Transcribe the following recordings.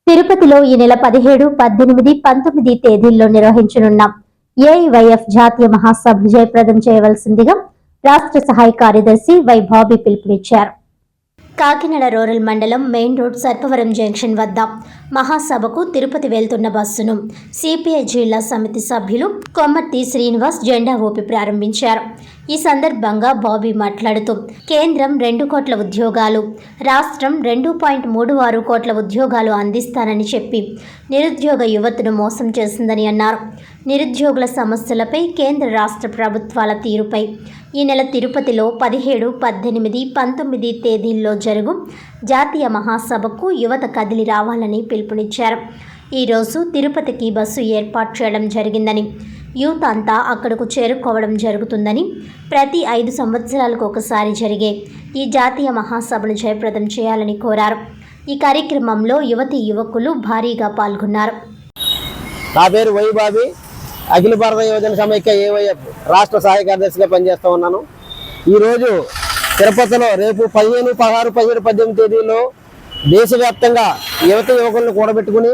తిరుపతిలో ఈ నెల 17, 18, 19 తేదీల్లో నిర్వహించనున్న ఏఐవైఎఫ్ జాతీయ మహాసభను జయప్రదం చేయవలసిందిగా రాష్ట్ర సహాయ కార్యదర్శి వై బాబీ పిలుపునిచ్చారు. కాకినాడ రూరల్ మండలం మెయిన్ రోడ్ సర్పవరం జంక్షన్ వద్ద మహాసభకు తిరుపతి వెళ్తున్న బస్సును సిపిఐ జిల్లా సమితి సభ్యులు కొమ్మర్తి శ్రీనివాస్ జెండా ఊపి ప్రారంభించారు. ఈ సందర్భంగా బాబీ మాట్లాడుతూ కేంద్రం 2 కోట్ల ఉద్యోగాలు, రాష్ట్రం 2.36 కోట్ల ఉద్యోగాలు అందిస్తానని చెప్పి నిరుద్యోగ యువతను మోసం చేసిందని అన్నారు. నిరుద్యోగుల సమస్యలపై కేంద్ర రాష్ట్ర ప్రభుత్వాల తీరుపై ఈ నెల తిరుపతిలో 17, 18, 19 తేదీల్లో జరుగు జాతీయ మహాసభకు యువత కదిలి రావాలని పిలుపునిచ్చారు. ఈరోజు తిరుపతికి బస్సు ఏర్పాటు చేయడం జరిగిందని, యూత్ అంతా అక్కడకు చేరుకోవడం జరుగుతుందని, ప్రతి 5 సంవత్సరాలకు ఒకసారి జరిగే ఈ జాతీయ మహాసభను జయప్రదం చేయాలని కోరారు. ఈ కార్యక్రమంలో యువతీ యువకులు భారీగా పాల్గొన్నారు. నా పేరు వై బాబీ, అఖిల భారత యువజన సమైక్య ఏవైఎఫ్ రాష్ట్ర సహాయ కార్యదర్శిగా పనిచేస్తూ ఉన్నాను. ఈరోజు తిరుపతిలో రేపు 15, 16, 17, 18 తేదీల్లో దేశవ్యాప్తంగా యువత యువకులను కూడబెట్టుకుని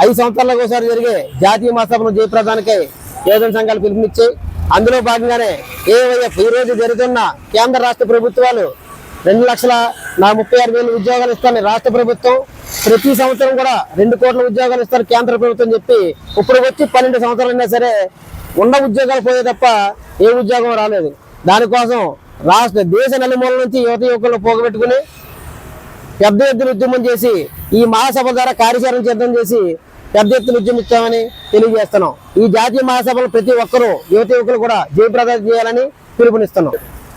5 సంవత్సరాలకు ఒకసారి జరిగే జాతీయ మహాసభను జయప్రదానికై యువజన సంఘాలు పిలుపునిచ్చాయి. అందులో భాగంగానే ఏవైఎఫ్ ఈరోజు జరుగుతున్న కేంద్ర రాష్ట్ర ప్రభుత్వాలు 2,36,000 ఉద్యోగాలు ఇస్తారని రాష్ట్ర ప్రభుత్వం, ప్రతి సంవత్సరం కూడా 2 కోట్ల ఉద్యోగాలు ఇస్తారు కేంద్ర ప్రభుత్వం చెప్పి ఇప్పుడు వచ్చి 12 సంవత్సరాలు అయినా సరే ఉన్న ఉద్యోగాలు పోయే తప్ప ఏ ఉద్యోగం రాలేదు. దానికోసం దేశ నలుమూల నుంచి యువత యువకులను పోగబెట్టుకుని పెద్ద ఎత్తున ఉద్యమం చేసి ఈ మహాసభ ద్వారా కార్యాచరణ సిద్ధం చేసి పెద్ద ఎత్తున ఉద్యమిస్తామని తెలియజేస్తున్నాం. ఈ జాతీయ మహాసభలో ప్రతి ఒక్కరూ యువత యువకులు కూడా జయప్రదం చేయాలని పిలుపునిస్తున్నాం.